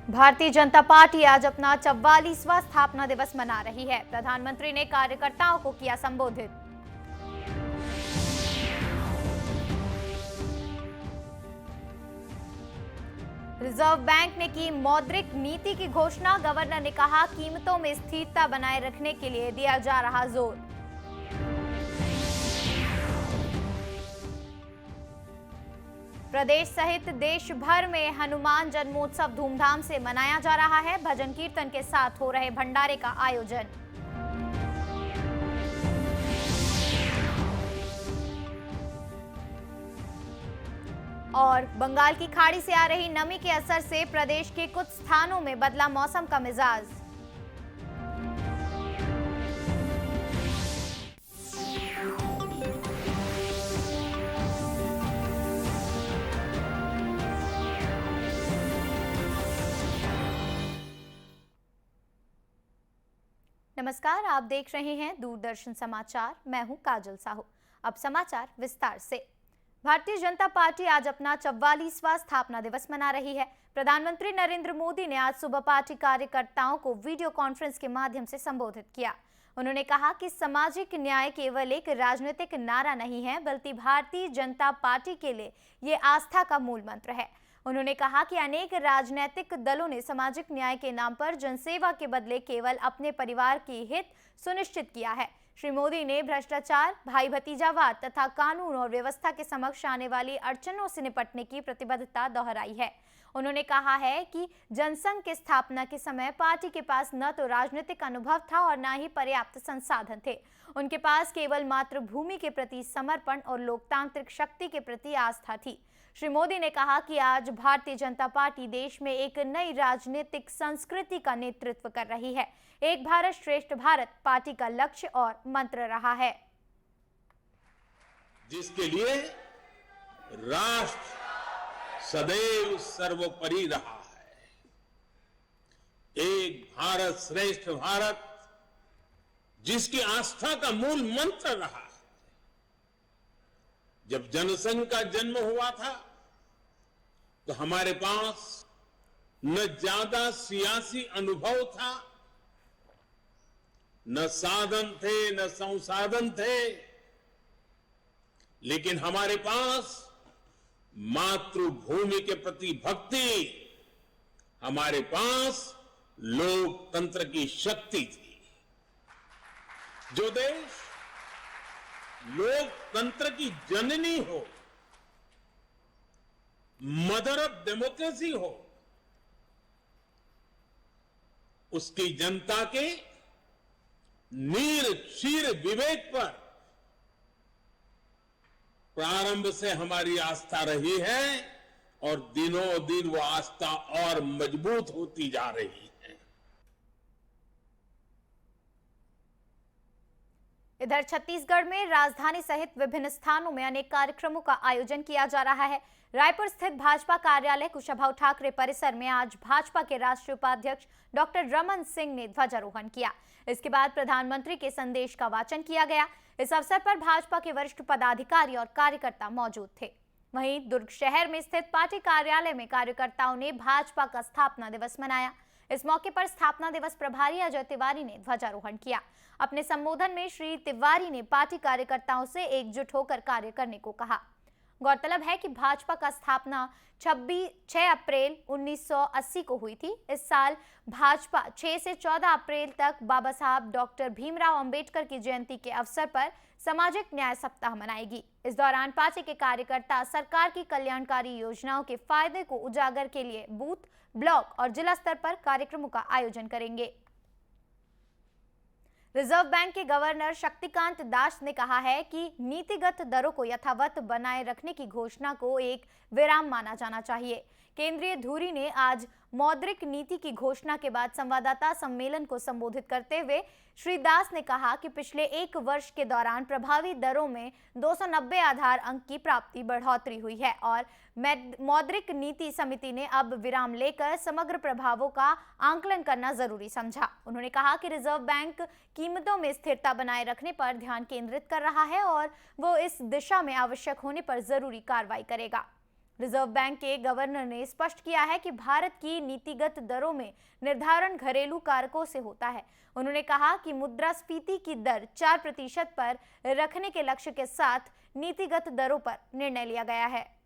Bharatiya Janata party आज अपना 44वां स्थापना दिवस मना रही है। प्रधानमंत्री ने कार्यकर्ताओं को किया संबोधित। रिजर्व बैंक ने की मौद्रिक नीति की घोषणा। गवर्नर ने कहा, कीमतों में स्थिरता बनाए रखने के लिए दिया जा रहा जोर। प्रदेश सहित देश भर में हनुमान जन्मोत्सव धूमधाम से मनाया जा रहा है। भजन कीर्तन के साथ हो रहे भंडारे का आयोजन। और बंगाल की खाड़ी से आ रही नमी के असर से प्रदेश के कुछ स्थानों में बदला मौसम का मिजाज। नमस्कार, आप देख रहे हैं दूरदर्शन समाचार। मैं हूं काजल साहू। अब समाचार विस्तार से। भारतीय जनता पार्टी आज अपना 44वां स्थापना दिवस मना रही है। प्रधानमंत्री नरेंद्र मोदी ने आज सुबह पार्टी कार्यकर्ताओं को वीडियो कॉन्फ्रेंस के माध्यम से संबोधित किया। उन्होंने कहा कि सामाजिक न्याय केवल एक राजनीतिक नारा नहीं है, बल्कि भारतीय जनता पार्टी के लिए ये आस्था का मूल मंत्र है। उन्होंने कहा कि अनेक राजनीतिक दलों ने सामाजिक न्याय के नाम पर जनसेवा के बदले केवल अपने परिवार के हित सुनिश्चित किया है। श्री मोदी ने भ्रष्टाचार, भाई भतीजावाद तथा कानून और व्यवस्था के समक्ष आने वाली अड़चनों से निपटने की प्रतिबद्धता दोहराई है। उन्होंने कहा है कि जनसंघ की स्थापना के समय पार्टी के पास न तो राजनीतिक अनुभव था और न ही पर्याप्त संसाधन थे। उनके पास केवल मातृभूमि के प्रति समर्पण और लोकतांत्रिक शक्ति के प्रति आस्था थी। श्री मोदी ने कहा कि आज भारतीय जनता पार्टी देश में एक नई राजनीतिक संस्कृति का नेतृत्व कर रही है। एक भारत श्रेष्ठ भारत पार्टी का लक्ष्य और मंत्र रहा है, जिसके लिए राष्ट्र सदैव सर्वोपरि रहा है। एक भारत श्रेष्ठ भारत जिसकी आस्था का मूल मंत्र रहा है। जब जनसंघ का जन्म हुआ था तो हमारे पास न ज्यादा सियासी अनुभव था, न साधन थे, न संसाधन थे, लेकिन हमारे पास मातृभूमि के प्रति भक्ति, हमारे पास लोकतंत्र की शक्ति थी। जो देश लोकतंत्र की जननी हो, मदर ऑफ डेमोक्रेसी हो, उसकी जनता के नीर क्षीर विवेक पर प्रारंभ से हमारी आस्था रही है और दिनों दिन वो आस्था और मजबूत होती जा रही है। इधर छत्तीसगढ़ में राजधानी सहित विभिन्न स्थानों में अनेक कार्यक्रमों का आयोजन किया जा रहा है। रायपुर स्थित भाजपा कार्यालय कुशाभाऊ ठाकरे परिसर में आज भाजपा के राष्ट्रीय उपाध्यक्ष डॉक्टर रमन सिंह ने ध्वजारोहण किया। इसके बाद प्रधानमंत्री के संदेश का वाचन किया गया। इस अवसर पर भाजपा के वरिष्ठ पदाधिकारी और कार्यकर्ता मौजूद थे। वहीं दुर्ग शहर में स्थित पार्टी कार्यालय में कार्यकर्ताओं ने भाजपा का स्थापना दिवस मनाया। इस मौके पर स्थापना दिवस प्रभारी अजय तिवारी ने ध्वजारोहण किया। अपने संबोधन में श्री तिवारी ने पार्टी कार्यकर्ताओं से एकजुट होकर कार्य करने को कहा। गौरतलब है कि भाजपा का स्थापना 6 अप्रैल 1980 को हुई थी। इस साल भाजपा 6 से 14 अप्रैल तक बाबा साहब डॉक्टर भीमराव अंबेडकर की जयंती के अवसर पर सामाजिक न्याय सप्ताह मनाएगी। इस दौरान पार्टी के कार्यकर्ता सरकार की कल्याणकारी योजनाओं के फायदे को उजागर के लिए बूथ, ब्लॉक और जिला स्तर पर कार्यक्रमों का आयोजन करेंगे। रिजर्व बैंक के गवर्नर शक्तिकांत दास ने कहा है कि नीतिगत दरों को यथावत बनाए रखने की घोषणा को एक विराम माना जाना चाहिए। केंद्रीय धुरी ने आज मौद्रिक नीति की घोषणा के बाद संवाददाता सम्मेलन को संबोधित करते हुए श्री दास ने कहा कि पिछले एक वर्ष के दौरान प्रभावी दरों में 290 आधार अंक की प्राप्ति बढ़ोतरी हुई है और मौद्रिक नीति समिति ने अब विराम लेकर समग्र प्रभावों का आंकलन करना जरूरी समझा। उन्होंने कहा कि रिजर्व बैंक कीमतों में स्थिरता बनाए रखने पर ध्यान केंद्रित कर रहा है और वो इस दिशा में आवश्यक होने पर जरूरी कार्रवाई करेगा। रिजर्व बैंक के गवर्नर ने स्पष्ट किया है कि भारत की नीतिगत दरों में निर्धारण घरेलू कारकों से होता है। उन्होंने कहा कि मुद्रास्फीति की दर 4% पर रखने के लक्ष्य के साथ नीतिगत दरों पर निर्णय लिया गया है।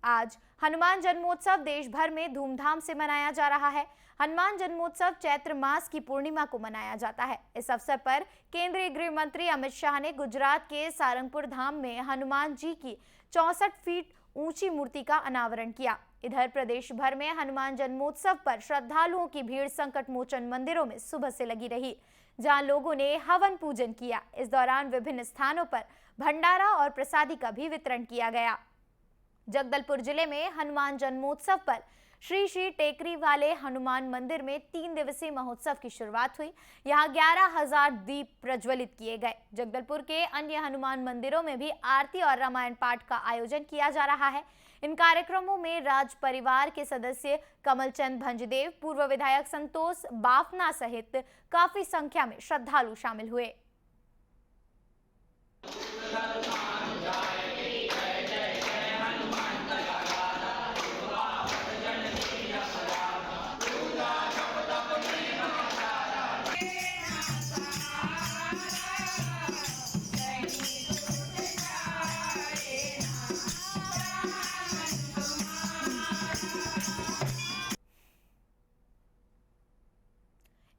आज हनुमान जन्मोत्सव देश भर में धूमधाम से मनाया जा रहा है। हनुमान जन्मोत्सव चैत्र मास की पूर्णिमा को मनाया जाता है। इस अवसर पर केंद्रीय गृह मंत्री अमित शाह ने गुजरात के सारंगपुर धाम में हनुमान जी की 64 फीट ऊंची मूर्ति का अनावरण किया। इधर प्रदेश भर में हनुमान जन्मोत्सव पर श्रद्धालुओं की भीड़ संकट मोचन मंदिरों में सुबह से लगी रही, जहां लोगों ने हवन पूजन किया। इस दौरान विभिन्न स्थानों पर भंडारा और प्रसादी का भी वितरण किया गया। जगदलपुर जिले में हनुमान जन्मोत्सव पर श्री श्री टेकरी वाले हनुमान मंदिर में 3 दिवसीय महोत्सव की शुरुआत हुई। यहां 11,000 दीप प्रज्वलित किए गए। जगदलपुर के अन्य हनुमान मंदिरों में भी आरती और रामायण पाठ का आयोजन किया जा रहा है। इन कार्यक्रमों में राज परिवार के सदस्य कमलचंद भंजदेव, पूर्व विधायक संतोष बाफना सहित काफी संख्या में श्रद्धालु शामिल हुए।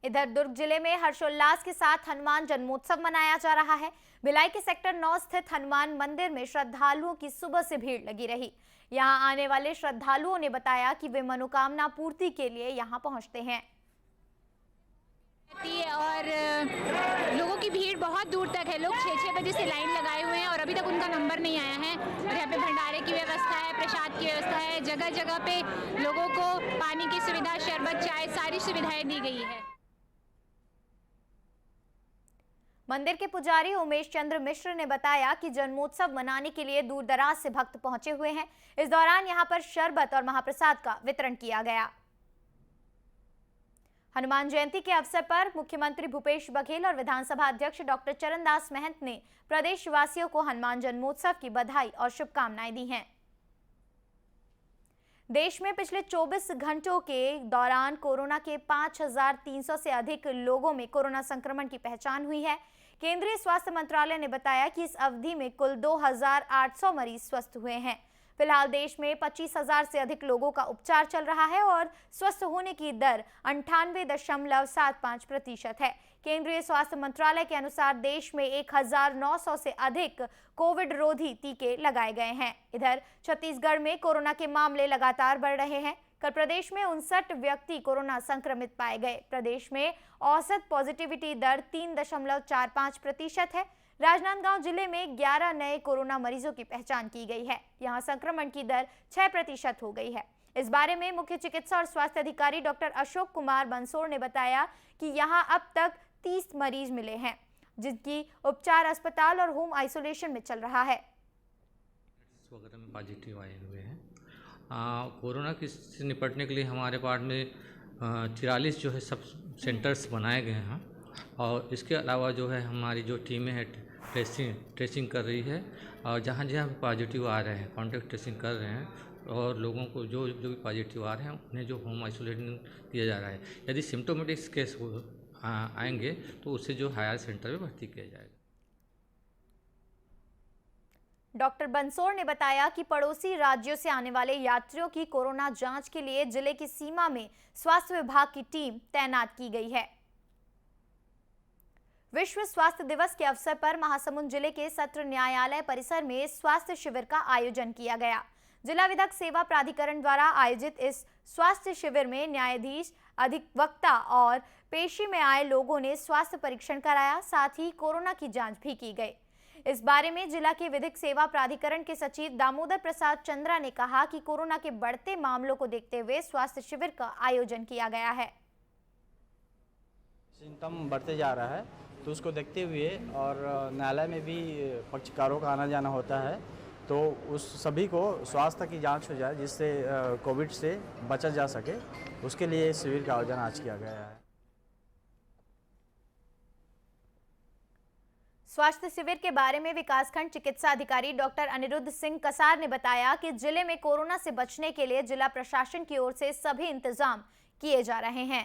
इधर दुर्ग जिले में हर्षोल्लास के साथ हनुमान जन्मोत्सव मनाया जा रहा है। भिलाई के सेक्टर 9 स्थित हनुमान मंदिर में श्रद्धालुओं की सुबह से भीड़ लगी रही। यहां आने वाले श्रद्धालुओं ने बताया कि वे मनोकामना पूर्ति के लिए यहां पहुंचते हैं। और लोगों की भीड़ बहुत दूर तक है। लोग 6-6 बजे से लाइन लगाए हुए हैं और अभी तक उनका नंबर नहीं आया है। और यहाँ पे भंडारे की व्यवस्था है, प्रसाद की व्यवस्था है। जगह जगह पे लोगों को पानी की सुविधा, शरबत, चाय, सारी सुविधाएं दी गई है। मंदिर के पुजारी उमेश चंद्र मिश्र ने बताया कि जन्मोत्सव मनाने के लिए दूर दराज से भक्त पहुंचे हुए हैं। इस दौरान यहां पर शरबत और महाप्रसाद का वितरण किया गया। हनुमान जयंती के अवसर पर मुख्यमंत्री भूपेश बघेल और विधानसभा अध्यक्ष डॉक्टर चरणदास महंत ने प्रदेशवासियों को हनुमान जन्मोत्सव की बधाई और शुभकामनाएं दी हैं। देश में पिछले 24 घंटों के दौरान कोरोना के 5,300 से अधिक लोगों में कोरोना संक्रमण की पहचान हुई है। केंद्रीय स्वास्थ्य मंत्रालय ने बताया कि इस अवधि में कुल 2,800 मरीज स्वस्थ हुए हैं। फिलहाल देश में 25,000 से अधिक लोगों का उपचार चल रहा है और स्वस्थ होने की दर 98.75% है। केंद्रीय स्वास्थ्य मंत्रालय के अनुसार देश में 1,900 से अधिक कोविड रोधी टीके लगाए गए हैं। इधर छत्तीसगढ़ में कोरोना के मामले लगातार बढ़ रहे हैं। कल प्रदेश में 59 व्यक्ति कोरोना संक्रमित पाए गए। प्रदेश में औसत पॉजिटिविटी दर 3.45% है। राजनांदगांव जिले में 11 नए कोरोना मरीजों की पहचान की गई है। यहां संक्रमण की दर 6% हो गई है। इस बारे में मुख्य चिकित्सा और स्वास्थ्य अधिकारी डॉक्टर अशोक कुमार बंसोड़ ने बताया कि यहां अब तक 30 मरीज मिले हैं, जिनकी उपचार अस्पताल और होम आइसोलेशन में चल रहा है। वगैरह में पॉजिटिव आए हुए हैं। कोरोना से निपटने के लिए हमारे पार्ट में 44 जो है सब सेंटर्स बनाए गए हैं और इसके अलावा जो है हमारी जो टीमें हैं ट्रेसिंग कर रही है और जहाँ जहाँ पॉजिटिव आ रहे हैं कॉन्टैक्ट ट्रेसिंग कर रहे हैं और लोगों को जो भी पॉजिटिव आ रहे हैं उन्हें जो होम आइसोलेशन दिया जा रहा है। यदि सिम्टोमेटिक केस आएंगे तो उससे जो हायर सेंटर में भर्ती किया जाएगा। डॉक्टर बंसोड़ ने बताया कि पड़ोसी राज्यों से आने वाले यात्रियों की कोरोना जांच के लिए जिले की सीमा में स्वास्थ्य विभाग की टीम तैनात की गई है। विश्व स्वास्थ्य दिवस के अवसर पर महासमुंद जिले के सत्र न्यायालय परिसर में स्वास्थ्य शिविर का आयोजन किया गया। जिला विधिक सेवा प्राधिकरण द्वारा आयोजित इस स्वास्थ्य शिविर में न्यायाधीश, अधिवक्ता और पेशी में आए लोगों ने स्वास्थ्य परीक्षण कराया, साथ ही कोरोना की जांच भी की गई। इस बारे में जिला के विधिक सेवा प्राधिकरण के सचिव दामोदर प्रसाद चंद्रा ने कहा कि कोरोना के बढ़ते मामलों को देखते हुए स्वास्थ्य शिविर का आयोजन किया गया है। सिम्टम बढ़ते जा रहा है तो उसको देखते हुए और न्यायालय में भी पक्षकारों का आना जाना होता है तो उस सभी को स्वास्थ्य की जांच हो जाए जिससे कोविड से बचा जा सके, उसके लिए शिविर का आयोजन आज किया गया है। स्वास्थ्य शिविर के बारे में विकासखंड चिकित्सा अधिकारी डॉक्टर अनिरुद्ध सिंह कसार ने बताया कि जिले में कोरोना से बचने के लिए जिला प्रशासन की ओर से सभी इंतजाम किए जा रहे हैं।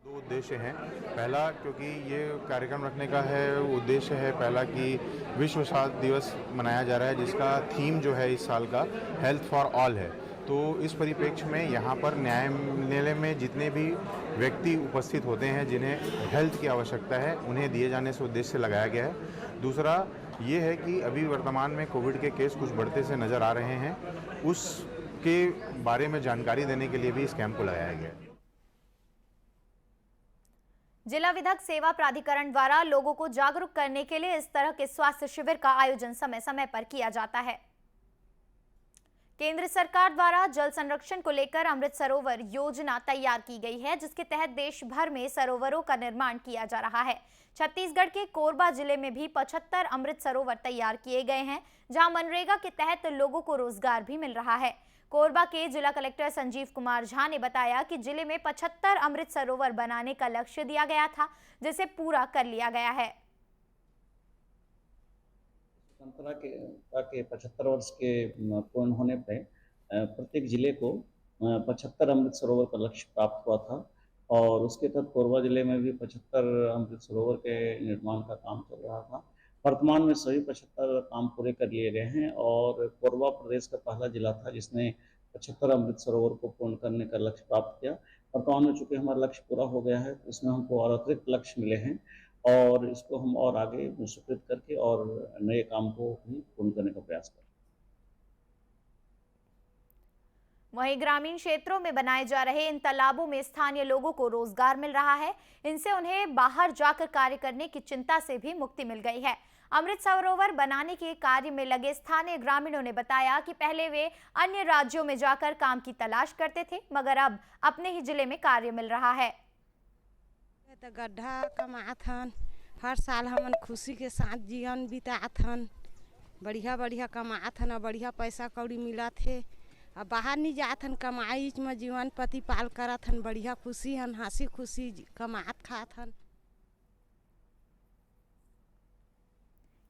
दो उद्देश्य हैं। पहला, क्योंकि ये कार्यक्रम रखने का है, उद्देश्य है पहला कि विश्व स्वास्थ्य दिवस मनाया जा रहा है, जिसका थीम जो है इस साल का हेल्थ फॉर ऑल है। तो इस परिप्रेक्ष्य में यहाँ पर न्यायालय में जितने भी व्यक्ति उपस्थित होते हैं जिन्हें हेल्थ की आवश्यकता है, उन्हें दिए जाने से उद्देश्य से लगाया गया है। दूसरा ये है कि अभी वर्तमान में कोविड के केस कुछ बढ़ते से नज़र आ रहे हैं, उसके बारे में जानकारी देने के लिए भी इस कैंप को लगाया गया है। जिला विधिक सेवा प्राधिकरण द्वारा लोगों को जागरूक करने के लिए इस तरह के स्वास्थ्य शिविर का आयोजन समय समय पर किया जाता है। केंद्र सरकार द्वारा जल संरक्षण को लेकर अमृत सरोवर योजना तैयार की गई है, जिसके तहत देश भर में सरोवरों का निर्माण किया जा रहा है। छत्तीसगढ़ के कोरबा जिले में भी 75 अमृत सरोवर तैयार किए गए हैं, जहां मनरेगा के तहत लोगों को रोजगार भी मिल रहा है। कोरबा के जिला कलेक्टर संजीव कुमार झा ने बताया कि जिले में 75 अमृत सरोवर बनाने का लक्ष्य दिया गया था, जिसे पूरा कर लिया गया है। स्वतंत्रता के 75 वर्ष के पूर्ण होने पर प्रत्येक जिले को 75 अमृत सरोवर का लक्ष्य प्राप्त हुआ था और उसके तहत कोरबा जिले में भी 75 अमृत सरोवर के निर्माण का काम चल रहा था। वर्तमान में सभी 75 काम पूरे कर लिए गए हैं और कोरबा प्रदेश का पहला जिला था जिसने 75 अमृत सरोवर को पूर्ण करने का लक्ष्य प्राप्त किया। वर्तमान में चूंकि हमारा लक्ष्य पूरा हो गया है, इसमें हमको और अतिरिक्त लक्ष्य मिले हैं और इसको हम और आगे विस्तृत करके और नए काम को भी पूर्ण करने का प्रयास करें। वहीं ग्रामीण क्षेत्रों में बनाए जा रहे इन तालाबों में स्थानीय लोगों को रोजगार मिल रहा है। इनसे उन्हें बाहर जाकर कार्य करने की चिंता से भी मुक्ति मिल गई है। अमृत सरोवर बनाने के कार्य में लगे स्थानीय ग्रामीणों ने बताया कि पहले वे अन्य राज्यों में जाकर काम की तलाश करते थे, मगर अब अपने ही जिले में कार्य मिल रहा है। तो गड्ढा कमात हन, हर साल हमन खुशी के साथ जीवन बितात हन, बढ़िया बढ़िया कमात हन, बढ़िया पैसा कौड़ी मिलत है। अब बाहर नहीं जात हन, कमाई में जीवन प्रतिपाल करत हन, बढ़िया खुशी हन, हंसी खुशी कमात खात हन।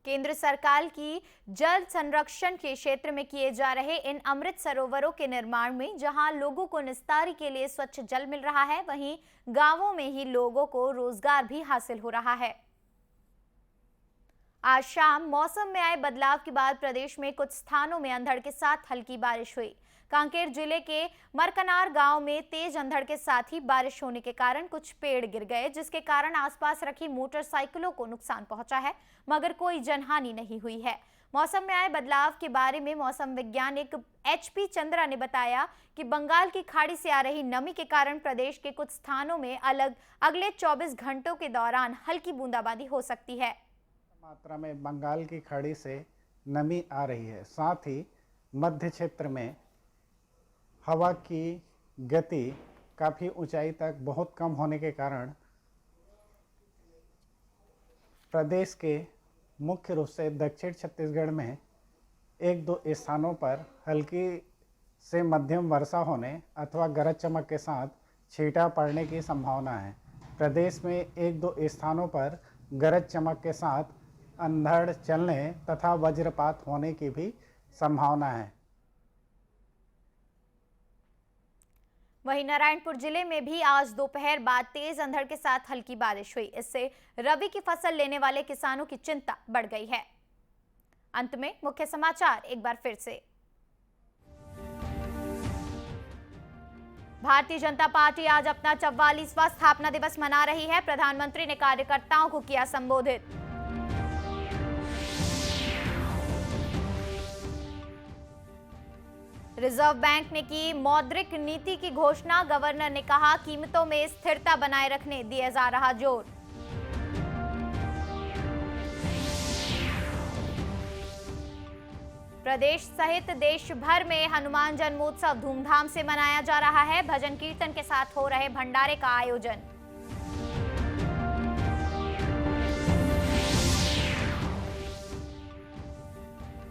केंद्र सरकार की जल संरक्षण के क्षेत्र में किए जा रहे इन अमृत सरोवरों के निर्माण में जहां लोगों को निस्तारी के लिए स्वच्छ जल मिल रहा है, वहीं गांवों में ही लोगों को रोजगार भी हासिल हो रहा है। आज शाम मौसम में आए बदलाव के बाद प्रदेश में कुछ स्थानों में अंधड़ के साथ हल्की बारिश हुई। कांकेर जिले के मरकनार गांव में तेज अंधड़ के साथ ही बारिश होने के कारण कुछ पेड़ गिर गए, जिसके कारण आसपास रखी मोटरसाइकिलों को नुकसान पहुंचा है, मगर कोई जनहानि नहीं हुई है। मौसम में आए बदलाव के बारे में मौसम वैज्ञानिक HP चंद्रा ने बताया कि बंगाल की खाड़ी से आ रही नमी के कारण प्रदेश के कुछ स्थानों में अगले 24 घंटों के दौरान हल्की बूंदाबांदी हो सकती है। मात्रा में बंगाल की खाड़ी से नमी आ रही है, साथ ही मध्य क्षेत्र में हवा की गति काफ़ी ऊंचाई तक बहुत कम होने के कारण प्रदेश के मुख्य रूप से दक्षिण छत्तीसगढ़ में एक दो स्थानों पर हल्की से मध्यम वर्षा होने अथवा गरज चमक के साथ छींटा पड़ने की संभावना है। प्रदेश में एक दो स्थानों पर गरज चमक के साथ अंधड़ चलने तथा वज्रपात होने की भी संभावना है। वहीं नारायणपुर जिले में भी आज दोपहर बाद तेज अंधड़ के साथ हल्की बारिश हुई। इससे रबी की फसल लेने वाले किसानों की चिंता बढ़ गई है। अंत में मुख्य समाचार एक बार फिर से। भारतीय जनता पार्टी आज अपना 44वां स्थापना दिवस मना रही है। प्रधानमंत्री ने कार्यकर्ताओं को किया संबोधित। रिजर्व बैंक ने की मौद्रिक नीति की घोषणा। गवर्नर ने कहा कीमतों में स्थिरता बनाए रखने दिया जा रहा जोर। प्रदेश सहित देश भर में हनुमान जन्मोत्सव धूमधाम से मनाया जा रहा है। भजन कीर्तन के साथ हो रहे भंडारे का आयोजन।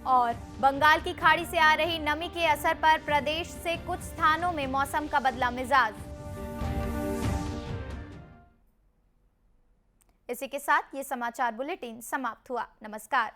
और बंगाल की खाड़ी से आ रही नमी के असर पर प्रदेश से कुछ स्थानों में मौसम का बदला मिजाज। इसी के साथ ये समाचार बुलेटिन समाप्त हुआ। नमस्कार।